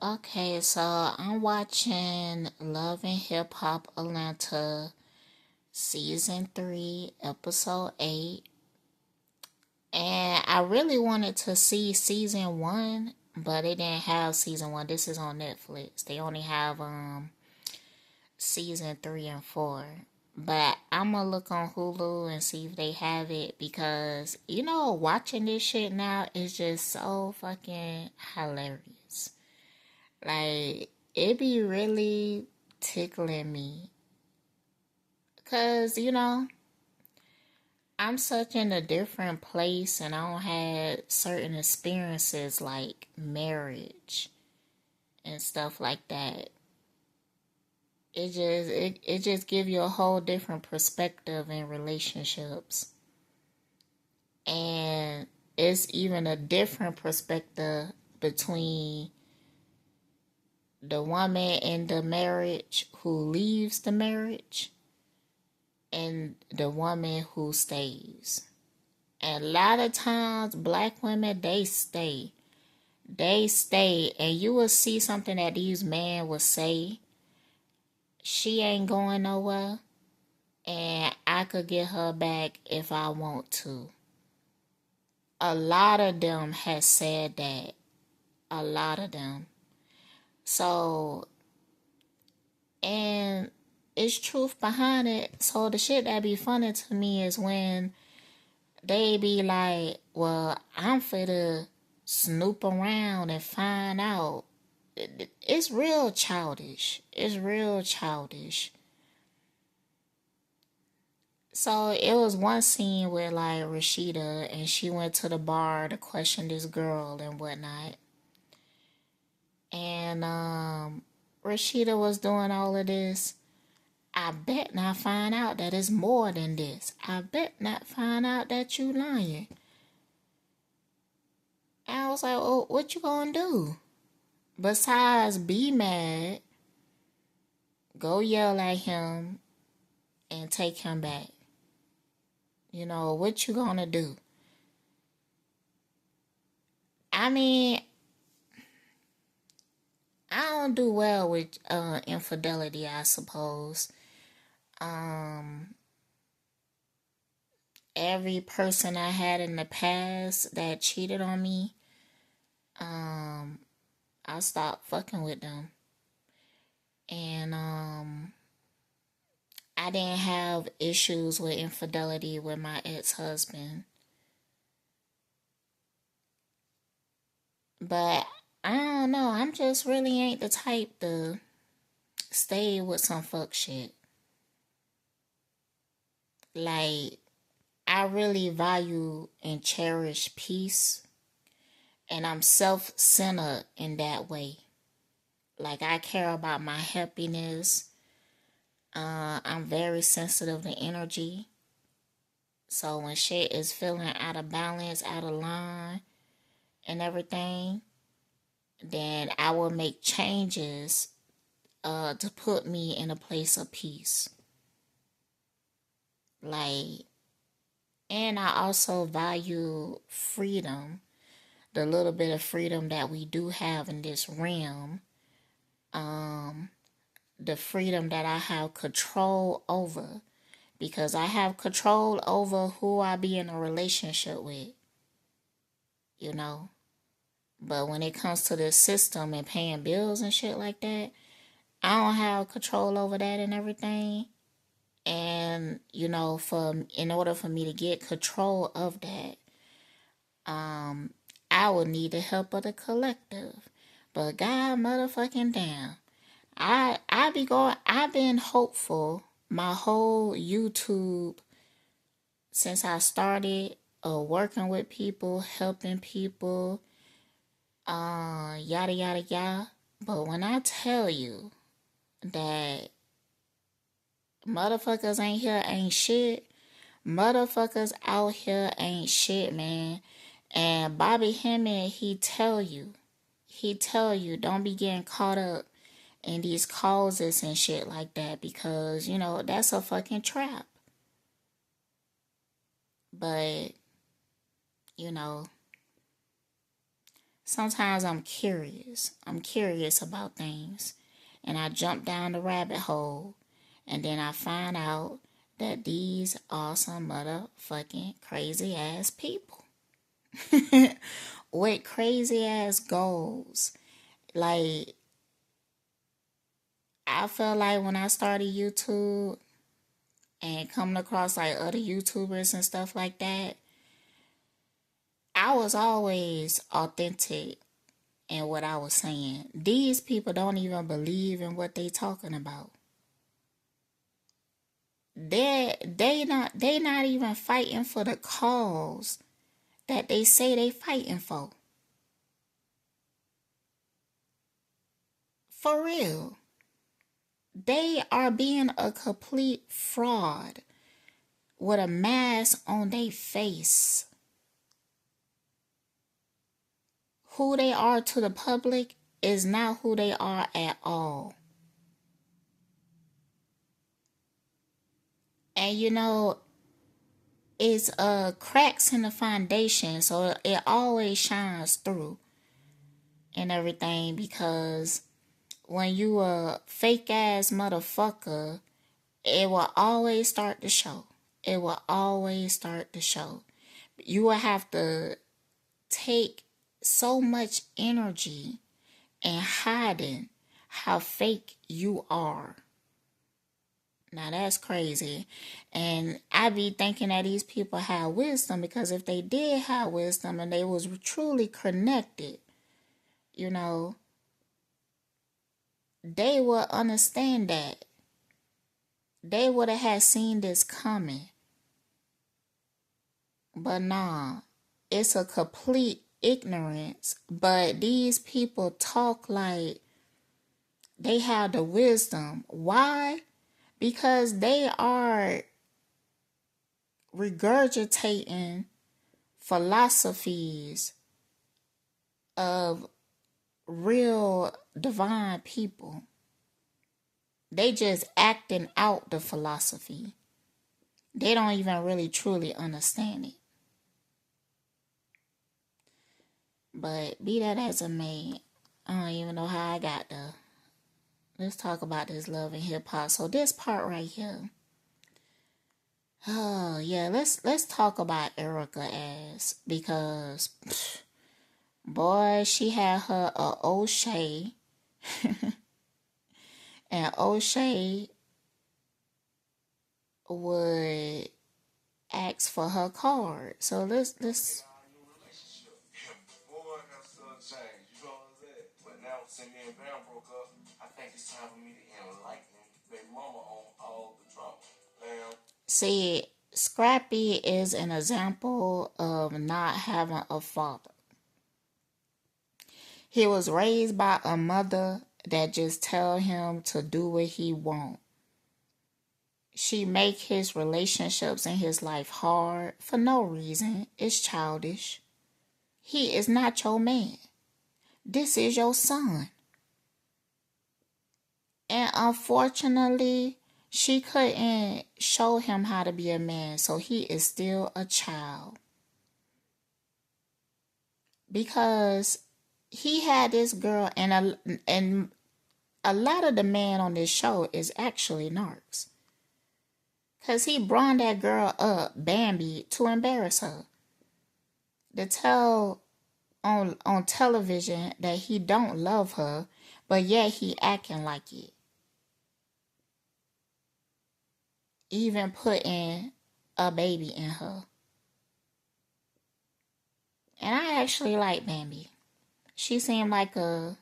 Okay, so I'm watching Love and Hip Hop Atlanta season 3, episode 8. And I really wanted to see season 1, but they didn't have season 1. This is on Netflix. They only have season 3 and 4. But I'm gonna look on Hulu and see if they have it because watching this shit now is just so fucking hilarious. Like, it be really tickling me. Because, I'm such in a different place and I don't have certain experiences like marriage and stuff like that. It just give you a whole different perspective in relationships. And it's even a different perspective between the woman in the marriage who leaves the marriage and the woman who stays. And a lot of times, black women, they stay. They stay. And you will see something that these men will say. She ain't going nowhere. And I could get her back if I want to. A lot of them has said that. A lot of them. So, and it's truth behind it. So the shit that be funny to me is when they be like, well, I'm finna snoop around and find out. It's real childish. It's real childish. So it was one scene where like Rashida and she went to the bar to question this girl and whatnot. And Rashida was doing all of this. I bet not find out that it's more than this. I bet not find out that you lying. And I was like, oh, what you gonna do? Besides be mad, go yell at him and take him back. What you gonna do? I mean, I don't do well with infidelity, I suppose. Every person I had in the past that cheated on me, I stopped fucking with them. And I didn't have issues with infidelity with my ex-husband. But I don't know. I'm just really ain't the type to stay with some fuck shit. Like, I really value and cherish peace. And I'm self-centered in that way. Like, I care about my happiness. I'm very sensitive to energy. So when shit is feeling out of balance, out of line, and everything, then I will make changes to put me in a place of peace. Like, and I also value freedom, the little bit of freedom that we do have in this realm. The freedom that I have control over, because I have control over who I be in a relationship with, you know. But when it comes to the system and paying bills and shit like that, I don't have control over that and everything. And in order for me to get control of that, I would need the help of the collective. But God motherfucking damn, I've been hopeful my whole YouTube since I started working with people, helping people, yada yada yada. But when I tell you that motherfuckers ain't here ain't shit, motherfuckers out here ain't shit, man. And Bobby Hemming, he tell you, don't be getting caught up in these causes and shit like that because, that's a fucking trap. But, you know, Sometimes I'm curious. I'm curious about things. And I jump down the rabbit hole. And then I find out that these are some motherfucking crazy ass people with crazy ass goals. Like, I feel like when I started YouTube and coming across like other YouTubers and stuff like that, I was always authentic in what I was saying. These people don't even believe in what they talking about. They not even fighting for the cause that they say they fighting for. For real. They are being a complete fraud with a mask on their face. Who they are to the public is not who they are at all. And you know, it's cracks in the foundation, so it always shines through and everything, because when you a fake ass motherfucker, it will always start to show. It will always start to show. You will have to take so much energy in hiding how fake you are. Now that's crazy. And I be thinking that these people have wisdom, because if they did have wisdom and they was truly connected, you know, they would understand that. They would have had seen this coming. But nah, it's a complete ignorance. But these people talk like they have the wisdom. Why? Because they are regurgitating philosophies of real divine people. They just acting out the philosophy. They don't even really truly understand it. But be that as it may, I don't even know how I got there. Let's talk about this love and hip hop. So this part right here. Oh yeah, let's talk about Erica ass, because boy, she had her O'Shea and O'Shea would ask for her card. So let's see. Scrappy is an example of not having a father. He was raised by a mother that just tell him to do what he want. She make his relationships in his life hard for no reason. It's childish. He is not your man. This is your son. And unfortunately, she couldn't show him how to be a man, so he is still a child. Because he had this girl, and a lot of the men on this show is actually narcs. Because he brought that girl up, Bambi, to embarrass her. To tell on television that he don't love her, but yet he acting like it. Even putting a baby in her. And I actually like Bambi. She seemed like a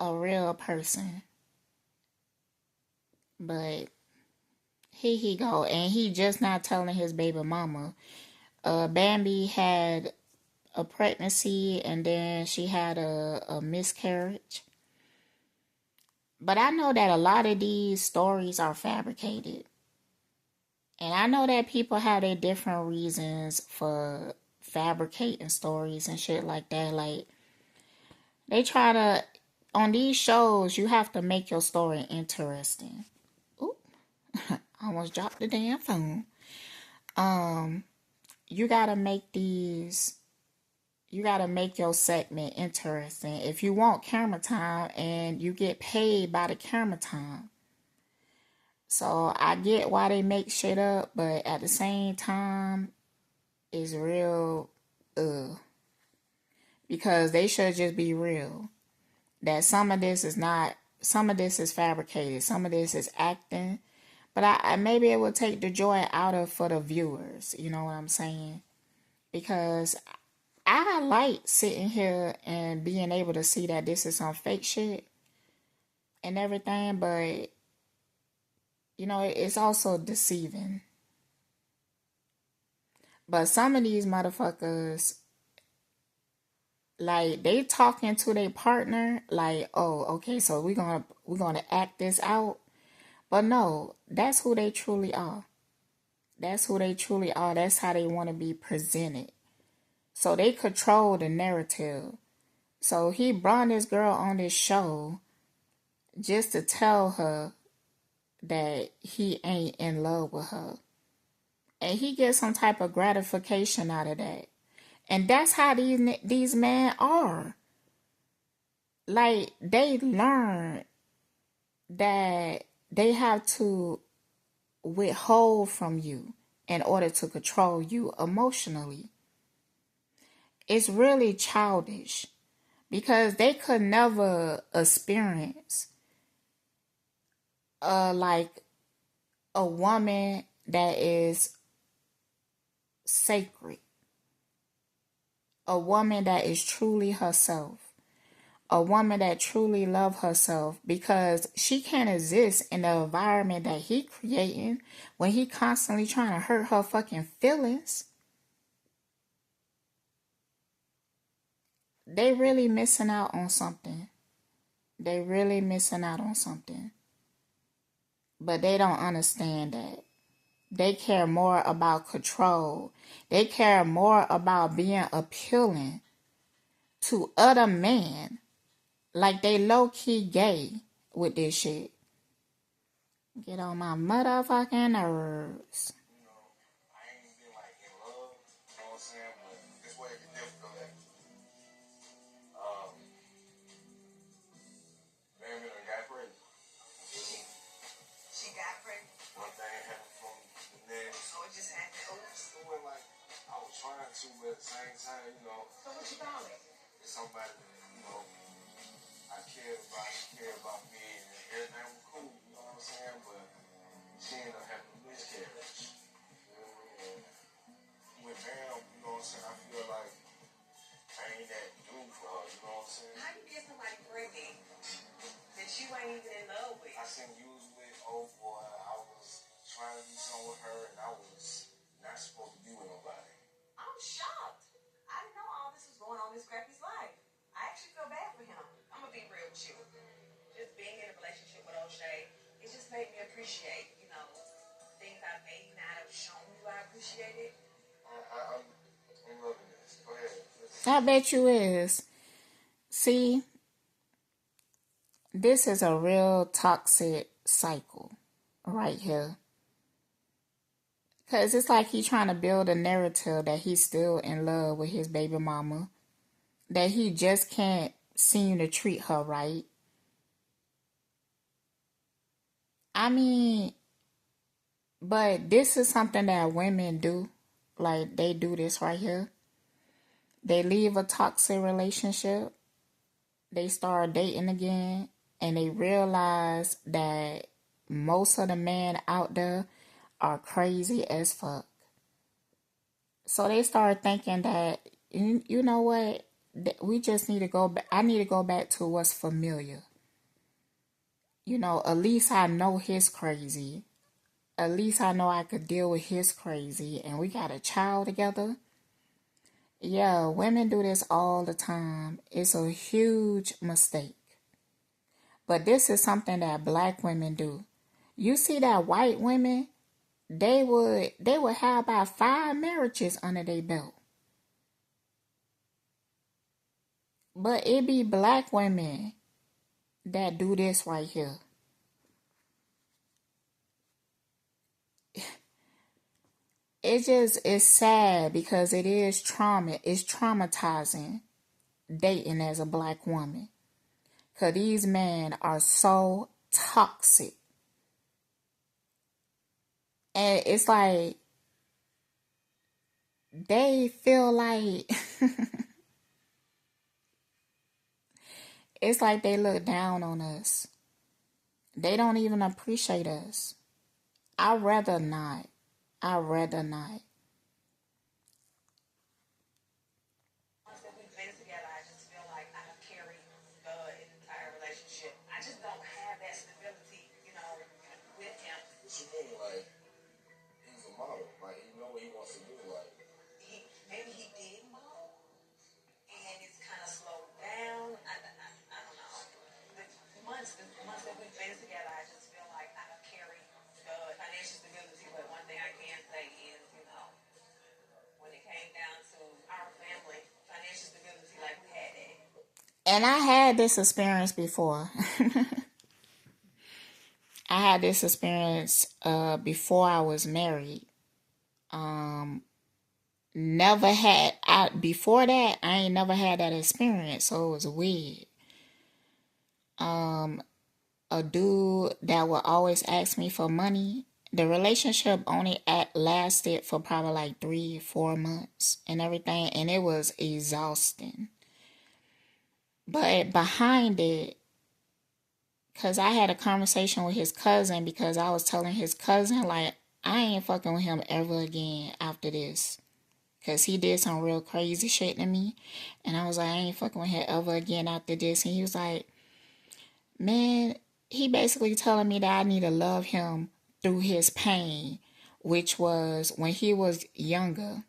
real person. But here he go. And he just not telling his baby mama. Bambi had a pregnancy, and then she had a miscarriage. But I know that a lot of these stories are fabricated. And I know that people have their different reasons for fabricating stories and shit like that. Like, they try to, on these shows, you have to make your story interesting. Oop, I almost dropped the damn phone. You gotta make these You got to make your segment interesting. If you want camera time and you get paid by the camera time. So I get why they make shit up, but at the same time, it's real, because they should just be real. That some of this is not, some of this is fabricated, some of this is acting. But I maybe it will take the joy out of for the viewers. You know what I'm saying? Because I like sitting here and being able to see that this is some fake shit and everything, but you know, it's also deceiving. But some of these motherfuckers, like they talking to their partner, like, oh, okay, so we're gonna act this out. But no, that's who they truly are. That's who they truly are. That's how they want to be presented. So they control the narrative. So he brought this girl on this show just to tell her that he ain't in love with her. And he gets some type of gratification out of that. And that's how these men are. Like, they learn that they have to withhold from you in order to control you emotionally. It's really childish because they could never experience like a woman that is sacred, a woman that is truly herself, a woman that truly loves herself, because she can't exist in the environment that he creating when he constantly trying to hurt her fucking feelings. They really missing out on something. They really missing out on something. But they don't understand that. They care more about control. They care more about being appealing to other men. Like they low-key gay with this shit. Get on my motherfucking nerves. I bet you is. See, this is a real toxic cycle right here. Because it's like he's trying to build a narrative that he's still in love with his baby mama, that he just can't seem to treat her right. I mean, but this is something that women do. Like, they do this right here. They leave a toxic relationship. They start dating again. And they realize that most of the men out there are crazy as fuck. So they start thinking that, you know what? We just need to go back. I need to go back to what's familiar. You know, at least I know his crazy. At least I know I could deal with his crazy. And we got a child together. Yeah, women do this all the time. It's a huge mistake. But this is something that black women do. You see that white women, they would have about 5 marriages under their belt. But it be black women that do this right here. It just is sad because it is trauma. It's traumatizing dating as a black woman. Because these men are so toxic. And it's like they feel like it's like they look down on us. They don't even appreciate us. I'd rather not. I'd rather not. And I had this experience before. I had this experience before I was married. Um, Never had I before that. I ain't never had that experience, so it was weird. Um, a dude that would always ask me for money. The relationship only lasted for probably like 3, 4 months and everything, and it was exhausting. But behind it, because I had a conversation with his cousin, because I was telling his cousin, like, I ain't fucking with him ever again after this. Because he did some real crazy shit to me. And I was like, I ain't fucking with him ever again after this. And he was like, man, he basically telling me that I need to love him through his pain, which was when he was younger.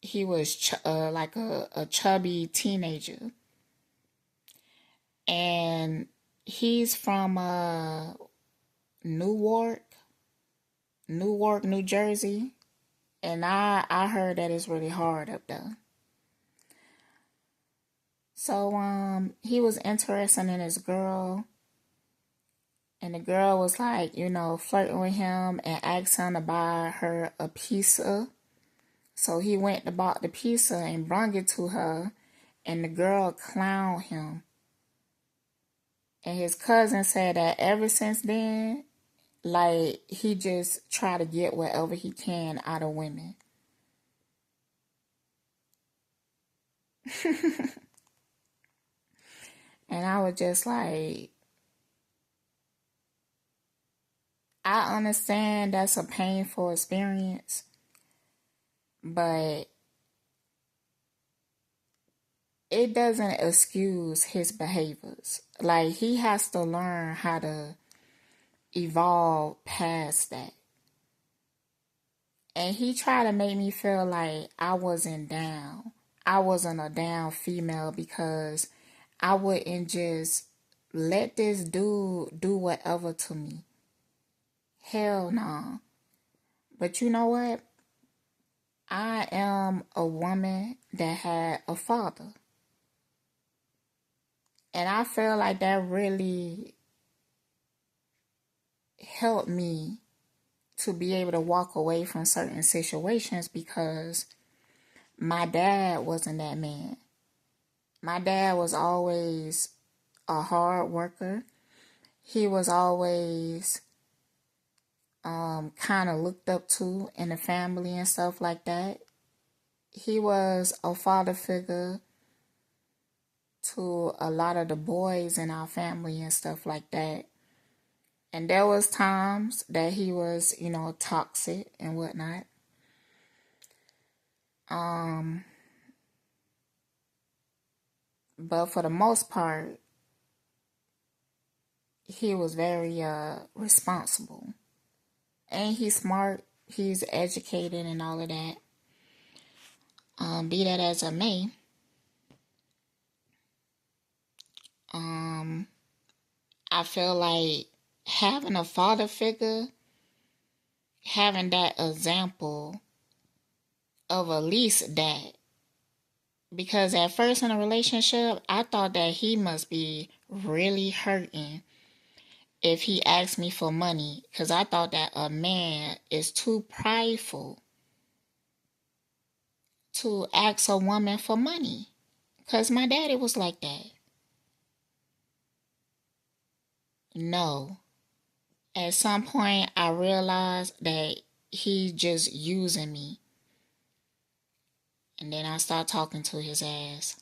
He was like a chubby teenager. And he's from Newark, New Jersey. And I heard that it's really hard up there. So he was interested in this girl, and the girl was like, flirting with him and asked him to buy her a pizza. So he went to bought the pizza and brought it to her, and the girl clowned him. And his cousin said that ever since then, like, he just try to get whatever he can out of women. And I was just like, I understand that's a painful experience, but it doesn't excuse his behaviors. Like, he has to learn how to evolve past that. And he tried to make me feel like I wasn't down. I wasn't a down female because I wouldn't just let this dude do whatever to me. Hell no. But you know what? I am a woman that had a father. And I feel like that really helped me to be able to walk away from certain situations because my dad wasn't that man. My dad was always a hard worker. He was always kind of looked up to in the family and stuff like that. He was a father figure to a lot of the boys in our family and stuff like that. And there was times that he was, toxic and whatnot. But for the most part, he was very responsible. And he's smart, he's educated and all of that. Be that as it may, I feel like having a father figure, having that example of at least that. Because at first in a relationship, I thought that he must be really hurting if he asked me for money. Because I thought that a man is too prideful to ask a woman for money. Because my daddy was like that. No. At some point, I realized that he just using me. And then I start talking to his ass.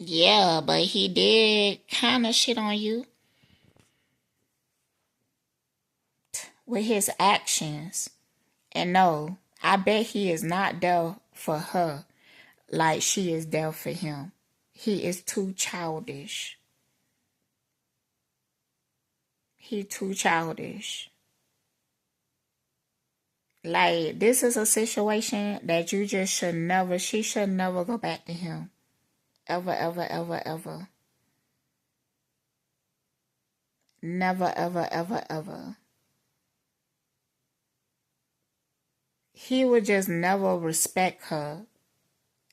Yeah, but he did kind of shit on you with his actions. And no, I bet he is not there for her like she is there for him. He is too childish. He too childish. Like, this is a situation that you just should never, she should never go back to him. Ever, ever, ever, ever. Never, ever, ever, ever. He would just never respect her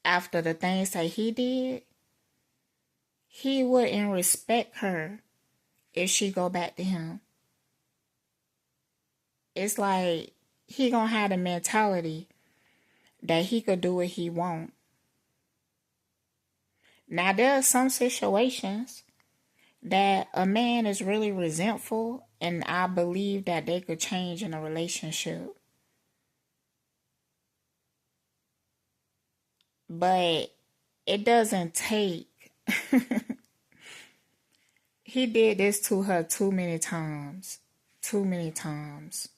after the things that he did. He wouldn't respect her if she go back to him. It's like he gonna have the mentality that he could do what he want. Now there are some situations that a man is really resentful, and I believe that they could change in a relationship. But it doesn't take. He did this to her too many times. Too many times.